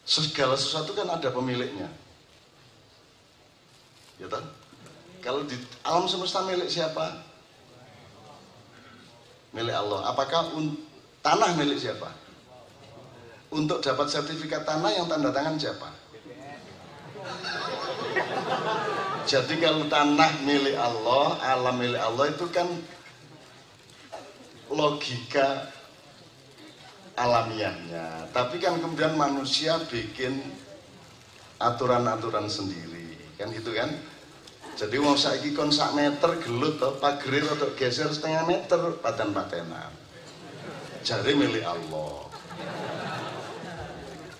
Segala sesuatu kan ada pemiliknya. Ya kan? Kalau di alam semesta milik siapa? Milik Allah. Apakah tanah milik siapa? Untuk dapat sertifikat tanah yang tanda tangan siapa? Jadi kalau tanah milik Allah, alam milik Allah itu kan logika alamiahnya. Tapi kan kemudian manusia bikin aturan-aturan sendiri, kan gitu kan? Jadi wong saiki kon sak meter gelut to, pagerir atau geser setengah meter paten-patenan. Jari milik Allah.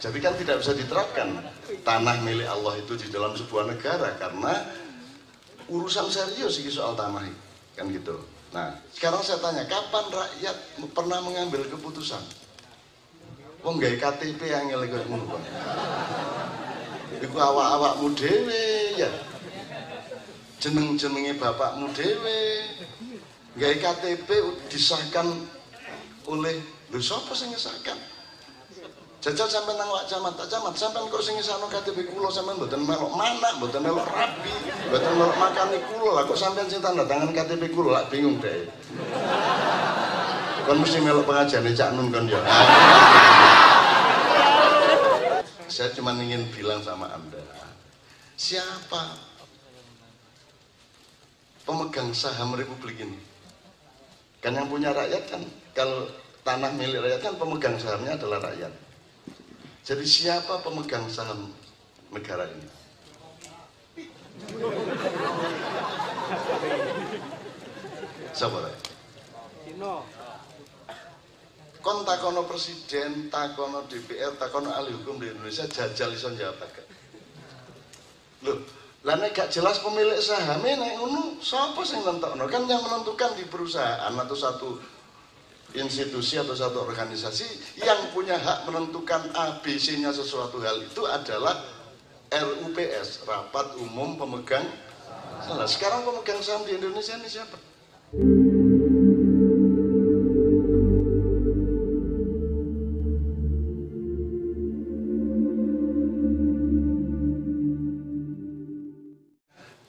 Jadi kan tidak bisa diterapkan tanah milik Allah itu di dalam sebuah negara karena urusan serius ini soal tanah ini, kan gitu. Nah, sekarang saya tanya, kapan rakyat pernah mengambil keputusan? Wong gawe KTP yang ngelek ngono kok. Iku awak-awakmu dhewe ya. Jeneng-jenenge bapakmu dhewe. Gawe KTP disahkan oleh lho sapa sing ngesahkan? Jajal sampean nang wak camat, tak camat sampean kok sing ngesahno KTP kula sampean mboten melok mana, mboten melok rapi, mboten melok makani kula, lah kok sampean sing tanda tangan KTP kula lak bingung deh. Kon mesti melok pengajane Cak Nun kon ya. Saya cuma ingin bilang sama Anda, siapa pemegang saham Republik ini? Kan yang punya rakyat kan, kalau tanah milik rakyat kan pemegang sahamnya adalah rakyat. Jadi siapa pemegang saham negara ini? Siapa? Kon takono presiden, takono DPR, takono ahli hukum di Indonesia jajal iso jawab gak? Loh, lah nek gak jelas pemilik sahamnya nek ngono sapa sing nentokno? Kan yang menentukan di perusahaan atau satu institusi atau satu organisasi yang punya hak menentukan ABC-nya sesuatu hal itu adalah RUPS, Rapat Umum Pemegang Saham. Sekarang pemegang saham di Indonesia ini siapa?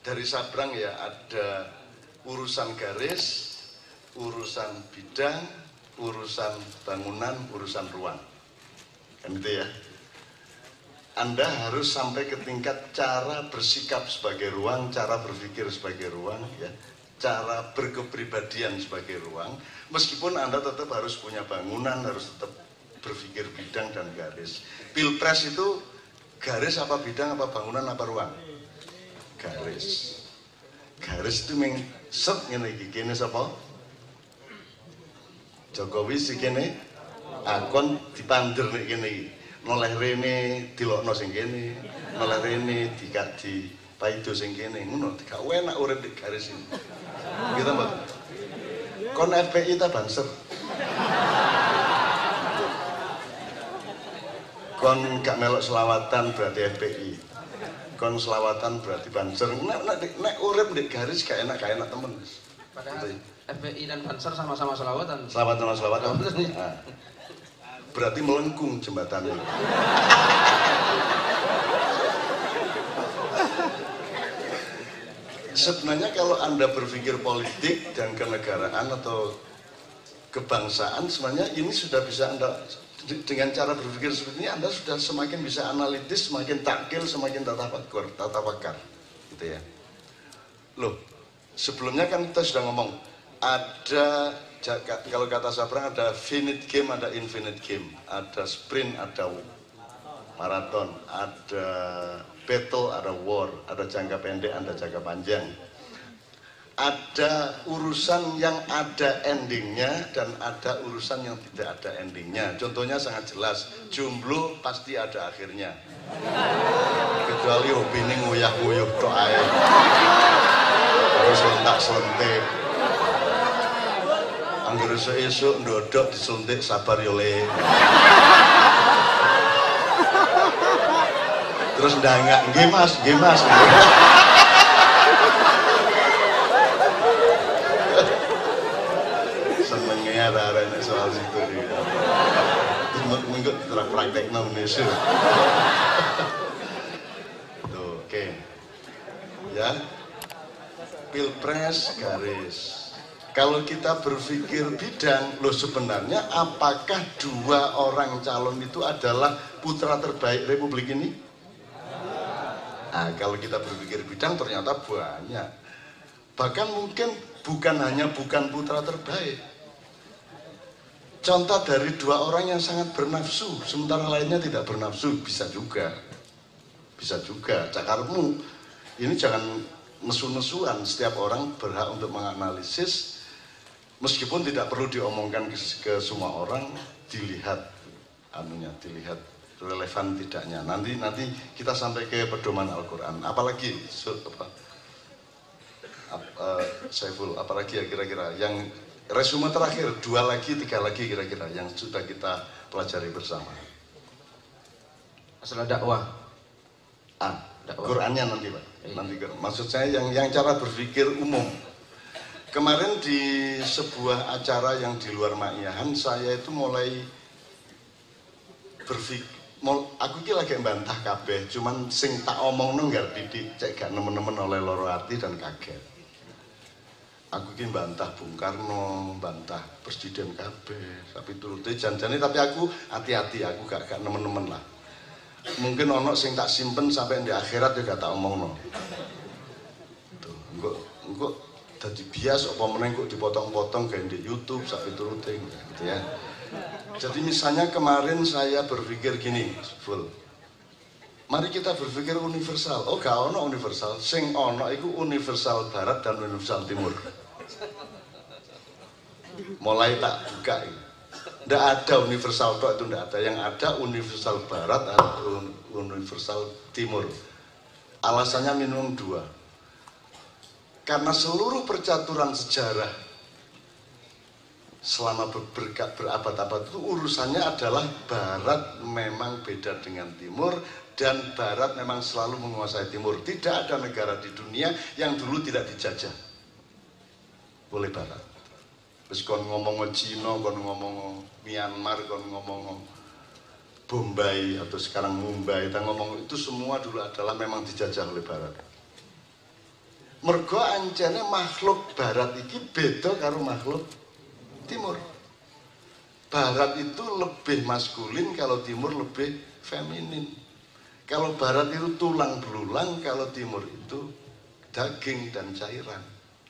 Dari Sabrang ya ada urusan garis, urusan bidang, urusan bangunan, urusan ruang, kan gitu ya. Anda harus sampai ke tingkat cara bersikap sebagai ruang, cara berpikir sebagai ruang, ya, cara berkepribadian sebagai ruang. Meskipun Anda tetap harus punya bangunan, harus tetap berpikir bidang dan garis. Pilpres itu garis apa bidang apa bangunan apa ruang? Garis. Garis itu set ngene iki kene sapa? Jokowi sing kene akon dipandir nek kene iki. Noleh rene dilokno sing kene, noleh rene dikadi paido sing kene. Ngono gak enak urip di garis ini. Gitu mboten. Kon FPI ta Banser. Kon gak melok selawatan berarti FPI. Kon selawatan berarti Banser. Nek urip di garis gak enak temen. Padahal FPI dan Banser sama-sama selawatan. Selawatan. Nah, berarti melengkung jembatannya. Sebenarnya kalau Anda berpikir politik dan kenegaraan atau kebangsaan, sebenarnya ini sudah bisa Anda, dengan cara berpikir seperti ini Anda sudah semakin bisa analitis, semakin takil, semakin tata pakar, gitu ya. Loh, sebelumnya kan kita sudah ngomong ada, kalau kata Sabrang ada finite game, ada infinite game, ada sprint, ada maraton, ada battle, ada war, ada jangka pendek, ada jangka panjang. Ada urusan yang ada endingnya dan ada urusan yang tidak ada endingnya. Contohnya sangat jelas, jomblo pasti ada akhirnya. Kecuali hobi ini nguyah-nguyuh tok ae. Terus selentak-selentik. Angger esuk ndodok disuntik sabar yo le. Terus ndangak, nggih Mas, nggih Mas. Senengnya ada soal situ dia. Minggu telah praktek nomor pilpres garis. Kalau kita berpikir bidang, loh sebenarnya apakah dua orang calon itu adalah putra terbaik Republik ini? Nah, kalau kita berpikir bidang ternyata banyak. Bahkan mungkin bukan hanya bukan putra terbaik. Contoh dari dua orang yang sangat bernafsu, sementara lainnya tidak bernafsu, bisa juga. Bisa juga. Cakarmu, ini jangan nesu-nesuan. Setiap orang berhak untuk menganalisis, meskipun tidak perlu diomongkan ke semua orang, dilihat dilihat relevan tidaknya. Nanti kita sampai ke pedoman Al-Quran. Apalagi Saiful, apalagi ya kira-kira yang resume terakhir, 2 lagi, 3 lagi kira-kira yang sudah kita pelajari bersama. Masalah dakwah. Dakwah. Qurannya nanti Pak. Nanti maksud saya yang cara berpikir umum. Kemarin di sebuah acara yang di luar Ma'iyahan, saya itu mulai berpikir, aku ki lagi bantah kabeh, cuman sing tak omongno nggar didik cek gak nemen-nemen oleh loro ati dan kaget. Aku ki bantah Bung Karno, bantah Presiden kabeh, tapi turute janjane, tapi aku hati-hati, aku gak nemen-nemen lah. Mungkin ono sing tak simpen sampai di akhirat ya gak tak omongno. Tuh, engko dadi bias apa meneh kok dipotong-potong kayak di YouTube sampai turute gitu ya. Jadi misalnya kemarin saya berpikir gini, full. Mari kita berpikir universal. Oh, gak ono universal. Sing ono iku universal barat dan universal timur. Mulai tak buka ini. Nggak ada universal tok, itu nggak ada. Yang ada universal barat atau universal timur. Alasannya minimum 2. Karena seluruh percaturan sejarah selama berabad-abad itu urusannya adalah barat memang beda dengan timur, dan barat memang selalu menguasai timur. Tidak ada negara di dunia yang dulu tidak dijajah oleh barat. Terus kon ngomong Cina, kon ngomong Myanmar, kon ngomong Bombay atau sekarang Mumbai, kita ngomong itu semua dulu adalah memang dijajah oleh barat. Mergo ancene makhluk barat iki beda karo makhluk timur. Barat itu lebih maskulin, kalau timur lebih feminin. Kalau barat itu tulang belulang, kalau timur itu daging dan cairan,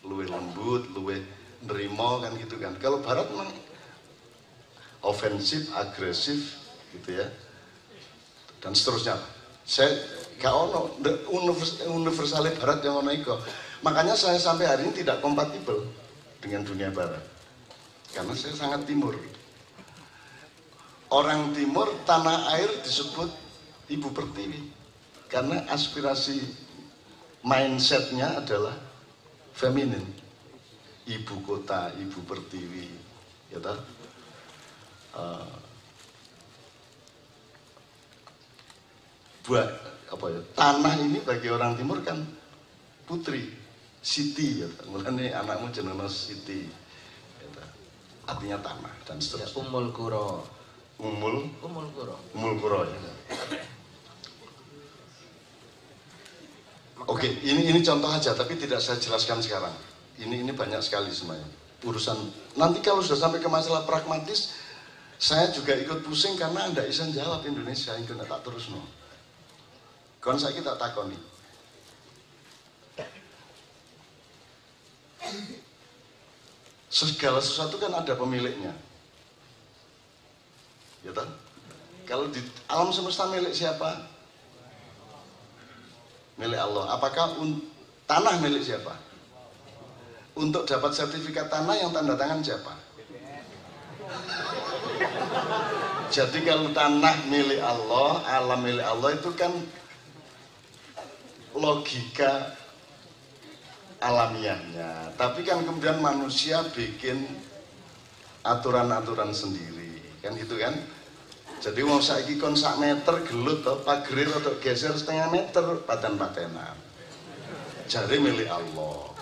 luwih lembut, luwih nerimo kan gitu kan. Kalau barat memang ofensif, agresif gitu ya, dan seterusnya. Saya gak ono universalnya barat yang ono iku. Makanya saya sampai hari ini tidak kompatibel dengan dunia barat, karena saya sangat timur. Orang timur, tanah air disebut Ibu Pertiwi karena aspirasi mindsetnya adalah feminin. Ibu kota, Ibu Pertiwi, ya toh? Buat apa ya? Tanah ini bagi orang timur kan putri, Siti, ya. Mulanya anakmu jenenge Siti, ya, artinya tanah dan seterusnya. Ya, Ummul Qura. Ummul Qura. Ya. Oke, ini contoh aja, tapi tidak saya jelaskan sekarang. Ini banyak sekali semuanya urusan. Nanti kalau sudah sampai ke masalah pragmatis, saya juga ikut pusing karena Anda bisa jawab Indonesia, itu tak terus no. Kon saya kita takoni. Segala sesuatu kan ada pemiliknya, ya kan? Kalau di alam semesta milik siapa? Milik Allah. Apakah tanah milik siapa? Untuk dapat sertifikat tanah yang tanda tangan siapa? Jadi kalau tanah milik Allah, alam milik Allah itu kan logika alamiahnya. Tapi kan kemudian manusia bikin aturan-aturan sendiri, kan gitu kan? Jadi mau saiki kon sak meter gelut atau pagerir atau geser setengah meter paten-patenan. Jadi milik Allah.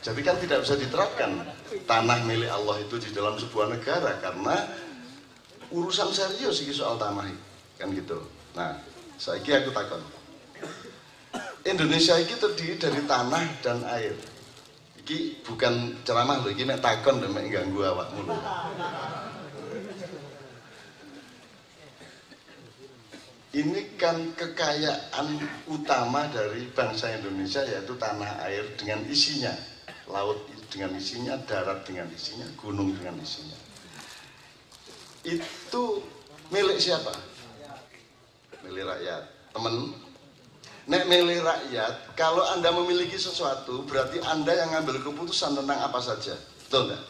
Jadi kan tidak bisa diterapkan tanah milik Allah itu di dalam sebuah negara karena urusan serius ini soal tanah kan gitu. Nah, saiki aku takon. Indonesia ini terdiri dari tanah dan air. Iki bukan ceramah loh, iki mek takon lho, mek ganggu awakmu lho. Ini kan kekayaan utama dari bangsa Indonesia, yaitu tanah air dengan isinya, laut dengan isinya, darat dengan isinya, gunung dengan isinya. Itu milik siapa? Milik rakyat. Temen, nek milik rakyat, kalau Anda memiliki sesuatu, berarti Anda yang ngambil keputusan tentang apa saja. Betul nggak?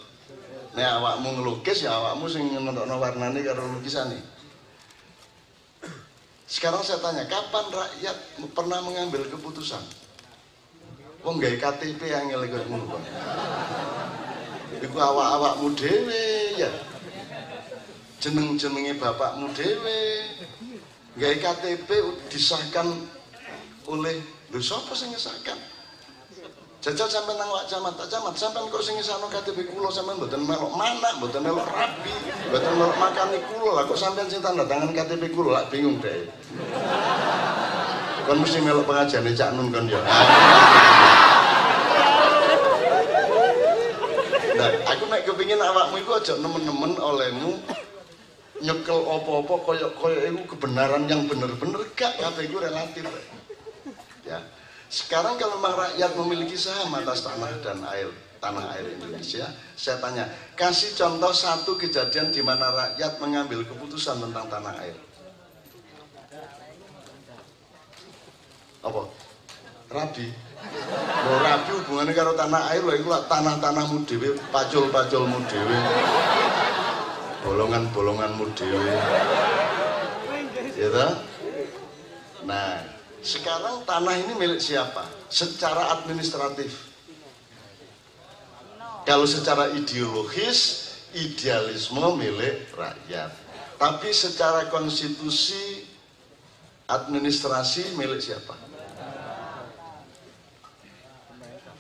Nek awakmu ngelukis, ya awakmu sing nentokno warnane karo lukisane. Sekarang saya tanya, kapan rakyat pernah mengambil keputusan? Wong gawe KTP angel koyo ngono kok. Iku awak-awakmu dhewe ya. Jeneng-jenenge bapakmu dhewe. Gawe KTP disahkan oleh lho sapa sing ngesahkan? Jajal sampean nang wak camat, tak camat sampean kok sing ngesahno KTP kula sampean mboten melok manak, mboten melok rapi, mboten melok makani kula, lah kok sampean sing tanda tangan KTP kula, lah bingung deh. Kon mesti melok pengajane Cak Nun kon ya. Nah, aku nek kepingin awakmu iku aja nemen-nemen olehmu nyekel apa-apa koyok itu kebenaran yang bener-bener gak, kabeh iku relatif. Ya. Sekarang kalau memang rakyat memiliki saham atas tanah dan air, tanah air Indonesia, saya tanya, kasih contoh satu kejadian di mana rakyat mengambil keputusan tentang tanah air. Apa? Rabi. Loh, rabi hubungannya karo tanah air lho, iku tanah-tanahmu dhewe, pacul-paculmu dhewe. Bolongan-bolonganmu dhewe. Ya toh? Nah, sekarang tanah ini milik siapa? Secara administratif. Kalau secara ideologis, idealisme milik rakyat. Tapi secara konstitusi, administrasi milik siapa?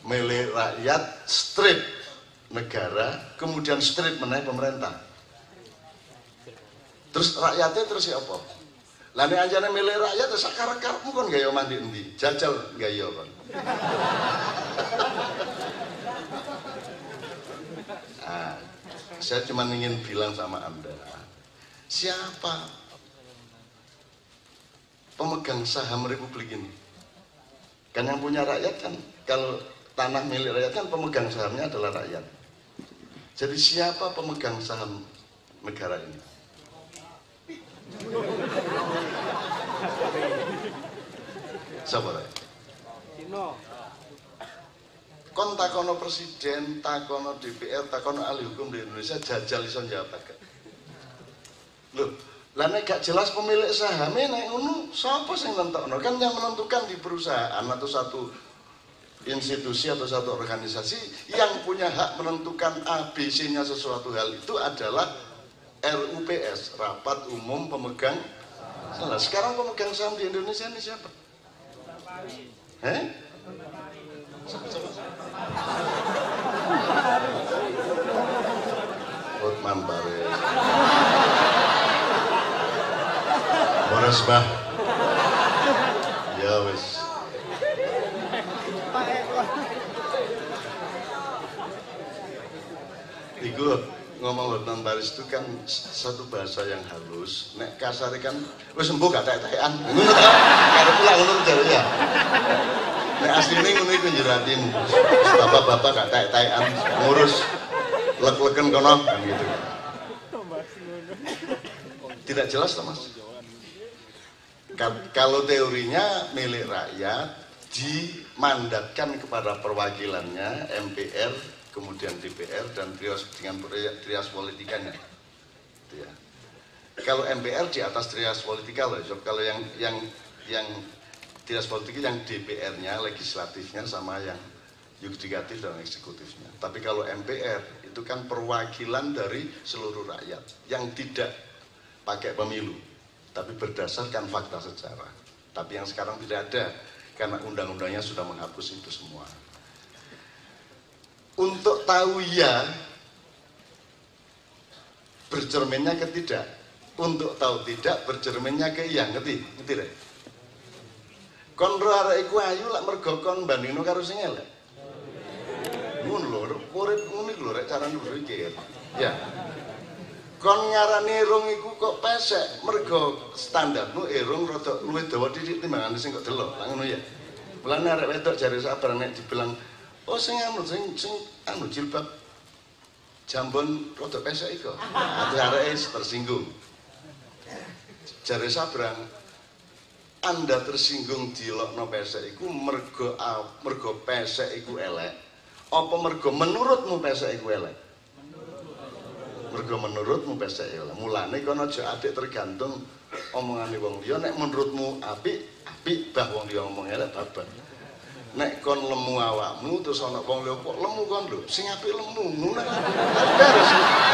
Milik rakyat, strip negara, kemudian strip meneh pemerintah. Terus rakyatnya terus siapa? Lah nek anjane milih rakyat sak karep-karepmu kon gaya mandi endi? Jajal gaya kon. Nah, saya cuma ingin bilang sama Anda, siapa pemegang saham Republik ini? Kan yang punya rakyat kan, kalau tanah milik rakyat kan pemegang sahamnya adalah rakyat. Jadi siapa pemegang saham negara ini? Siapa? Kon takono presiden, takono DPR, takono ahli hukum di Indonesia, jajal iso jawab agak. Loh, lah nek gak jelas pemilik sahamnya nek ngono sapa sing nentokno? Kan yang menentukan di perusahaan atau satu institusi atau satu organisasi yang punya hak menentukan ABC-nya sesuatu hal itu adalah RUPS, Rapat Umum Pemegang Saham. Sekarang pemegang saham di Indonesia ini siapa? Hotman Paris. Boras bah. Ya wis. Iku ngomong Hotman Paris itu kan satu bahasa yang halus. Nek kasar kan wis sembuh gak tek-tekan. Ngono ta? Karep pula ngono jare ya. Nek asline ngono iku njeratin. Bapak-bapak gak tek-tekan ngurus lek-leken kono kan gitu. Tidak jelas toh Mas? Kalau teorinya milik rakyat dimandatkan kepada perwakilannya MPR, kemudian DPR dan dengan trias politikanya. Gitu ya. Kalau MPR di atas trias politika loh, kalau yang trias politik yang DPR-nya, legislatifnya sama yang yudikatif dan eksekutifnya. Tapi kalau MPR itu kan perwakilan dari seluruh rakyat yang tidak pakai pemilu, tapi berdasarkan fakta sejarah. Tapi yang sekarang tidak ada karena undang-undangnya sudah menghapus itu semua. Untuk tahu ya, bercerminnya ke tidak. Untuk tahu tidak, bercerminnya ke iya, ngerti deh. Kon ro arek iku ayu lak mergo kon bandingno karo sing elek. Ngono lho, urip ngono iku lho rek carane berpikir. Ya. Kon ngarani irung iku kok pesek mergo standarmu irung rada luwih dawa titik timbangane sing kok delok. Lah ngono ya. Mulane arek wedok jare sabar nek dibilang oh sing anu jilbab jambon rada pesek iku. Ati areke tersinggung. Jare sabrang Anda tersinggung dilokno pesek iku mergo pesek iku elek. Apa mergo menurutmu pesek iku elek? Mergo menurutmu pesek elek. Mulane kono aja adik tergantung omongane wong liya. Nek menurutmu apik, apik, bah wong liya ngomong elek babar. Nek kon lemu awakmu terus ana wong liya kok lemu kon lho, sing apik lemu. Ngono beres.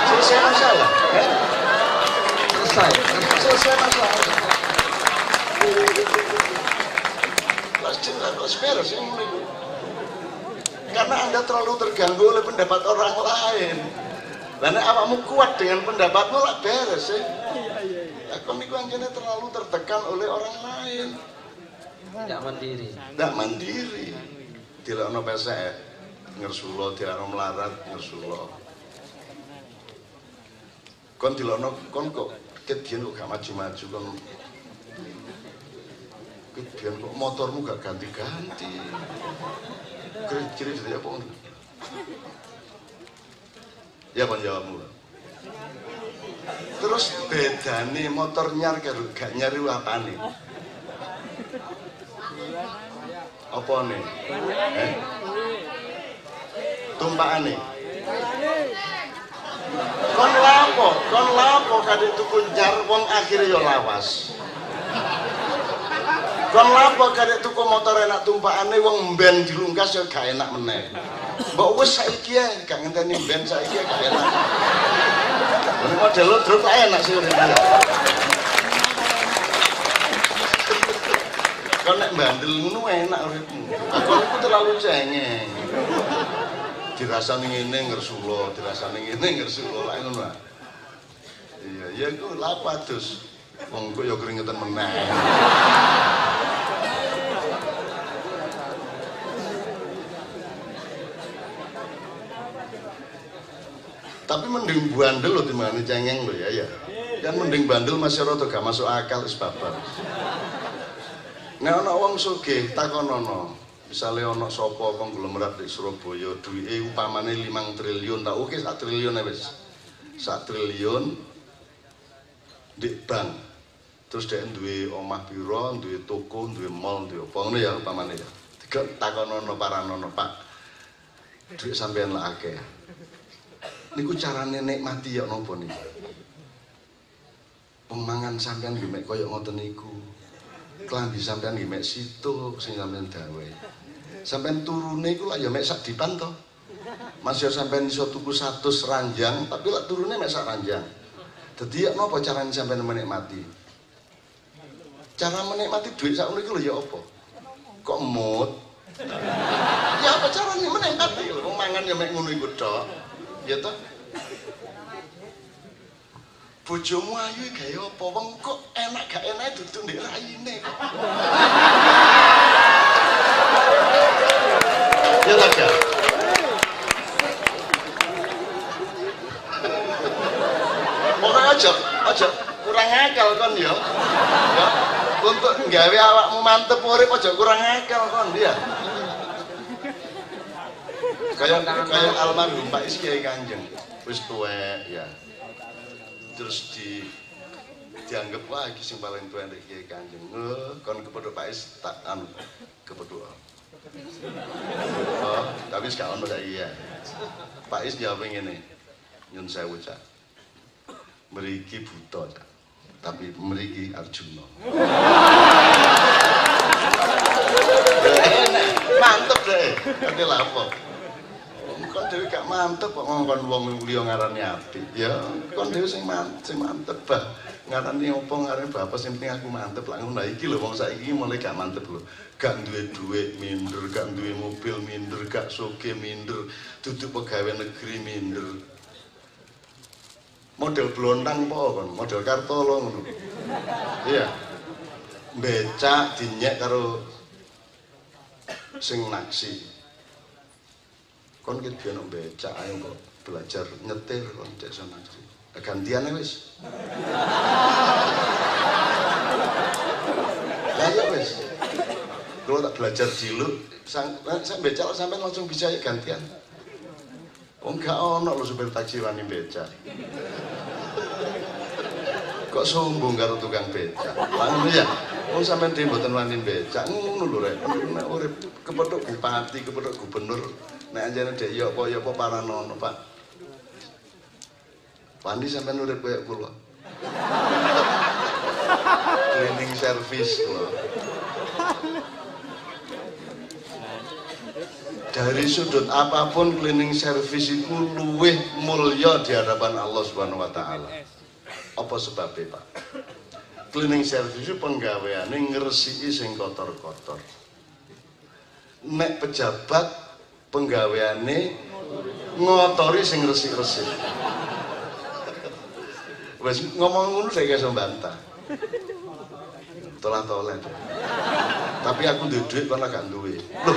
Selesai masalah. Selesai masalah. Terus beres yang ini. Karena Anda terlalu terganggu oleh pendapat orang lain. Karena awakmu kuat dengan pendapatmu lah beres ya. Aku niku anjene terlalu tertekan oleh orang lain. Tidak mandiri. Tidak mandiri. Dilokno pesek ngersulo, dilokno melarat ngersulo. Kon dilokno kon kok kedian kok gak maju-maju kon. Kedian kok motormu gak ganti-ganti. Kira-kira jadi apa? Ya kon jawabmu. Terus bedane motor nyar karo gak nyari apane? Apa nih? Tumpakane. Kon lapo kadek tuku nyar wong akhire yo lawas. Kon lapo kadek tuku motor enak tumpakane wong mben dilungkas yo gak enak meneh. Mbok wis saiki ae gak ngenteni mben saiki gak enak. Ini model lo drop enak sih udah. Kalau nek bandel ngono enak uripmu. Aku niku terlalu cengeng. Dirasani ngene ngersulo, dirasani ngene ngersulo lak ngono. Iya, ya iku lha padus. Wong kok ya keringetan meneh. Tapi mending bandel loh timbangane cengeng loh ya. Kan mending bandel masih rada gak masuk akal wis babar. Nek ana wong sugih takonono, misale ana sapa konglomerat di Surabaya duwike upamane 5 triliun tak oke 1 triliun wis. 1 triliun di bank. Terus dhek duwe omah pira, duwe toko, duwe mall, duwe apa ngono ya upamane ya. Takonono paranono, Pak. Duit sampean lak akeh. Niku carane nikmati ya napa niku? Pemangan sampean nggih mek kaya ngoten niku. Klambi sampean nggih mek situ sing sampean gawe. Sampean turune iku lak ya mek sak dipan to. Mas ya sampean iso tuku 100 ranjang, tapi lak turune mek sak ranjang. Dadi ya napa carane sampean menikmati? Cara menikmati duit sak ngono iku lho ya apa? Kok mood? Ya apa carane menikmati lho, wong mangan ya mek ngono iku tok. Ya toh? Bojomu ayu gawe apa? Wong kok enak gak enak dudu ndek raine kok. Ya lah ya. Pokoknya aja kurang akal kon ya. Ya. Untuk nggawe awakmu mantep urip aja kurang akal kon dia. Kayak almarhum Pak Is Kiai Kanjeng wis tuwek ya. Terus dianggap lagi sing paling tuwek ndek Kiai Kanjeng. Kon kepethuk Pak Is tak anu kepethuk. Oh, tapi gak ono saiki ya. Pak Is jawab ngene. Nyun sewu, Cak. Mriki buta, Cak. Tapi mriki Arjuna. Mantep deh. Kate lapo. Kon dhewe gak mantep kok ngongkon wong liya ngarani apik. Ya, kon dhewe sing mantep bah. Ngarani opo ngarani bapak sing penting aku mantep lah ngono. Iki lho wong saiki mulai gak mantep lho. Gak duwe dhuwit minder, gak duwe mobil minder, gak sugih minder, duduk pegawai negeri minder. Model blontang po kon, model Kartolo ngono. Iya. Becak dinyek karo sing naksi. Kon ki biyen becak ayo kok belajar nyetir kon cek sono naksi. Gantiane wis. Lah ya wis. Kalau tak belajar dulu, saya becak sampai langsung bisa ya gantian. Oh enggak ono lo supir taksi wani becak. Kok sombong karo tukang becak? Paham ya? Oh sampean dhewe mboten wani becak ngono lho rek. Nek urip kepethuk bupati, kepethuk gubernur, nek anjane dek ya apa paranono, Pak. Wani sampean urip koyo kula. Cleaning service kula. Dari sudut apapun cleaning service itu luwih mulya di hadapan Allah Subhanahu wa taala. Apa sebabnya, Pak? Cleaning service itu penggaweane ngresiki sing kotor-kotor. Nek pejabat penggaweane ngotori sing resik-resik. Wes ngomong ngono saya iso bantah. Tolah-tolah. Tapi aku duwe duit kan gak duwe. Loh.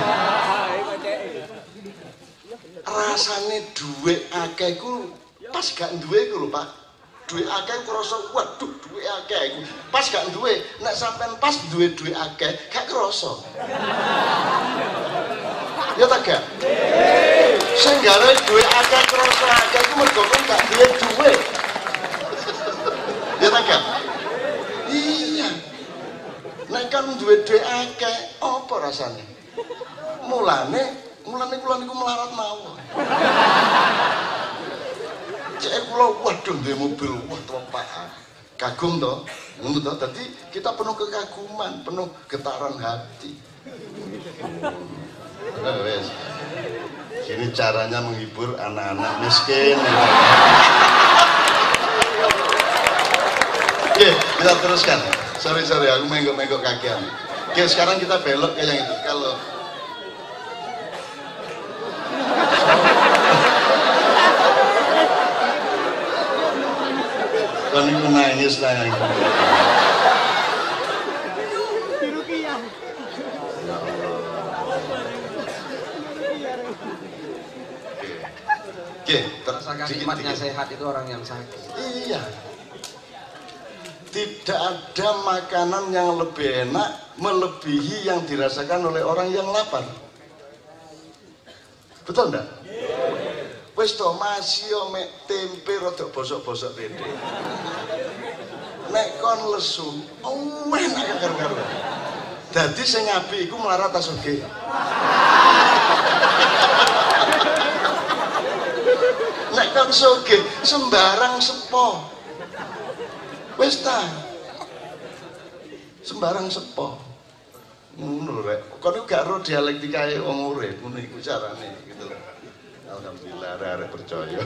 Rasane duit akeh ku pas gak duwe ku lho, Pak. Duit akeh krasa waduh duit akeh iku. Pas gak duwe, nek sampean pas duwe duit akeh gak krasa. Ya ta gak? Sing gawe duit akeh krasa akeh iku mergo kon gak duwe duit. Ya ta gak? Iya. Nek kan duwe duit akeh, apa rasane? Mulane kula niku melarat mawon. Cek kula waduh duwe mobil, wah trompaan. Kagum to, ngono to. Dadi kita penuh kekaguman, penuh getaran hati. Wes. Ini caranya menghibur anak-anak miskin. Oke, kita teruskan. Sorry, aku menggok-menggok kakian. Oke, sekarang kita belok ke yang itu. Kalau kan itu nangis lah yang Oke, kalimatnya sehat itu orang yang sakit. Iya. Tidak ada makanan yang lebih enak melebihi yang dirasakan oleh orang yang lapar. Betul enggak? Wis to masih mek tempe rada bosok-bosok dede. Nek kon lesu, enak karo-karo. Dadi sing apik iku melarat ta sugih. Nek kon sugih sembarang sepo. Wis ta. Sembarang sepo. Ngono rek. Kon iku gak ro dialektikae wong urip, ngono iku carane gitu lho. Alhamdulillah arek percaya.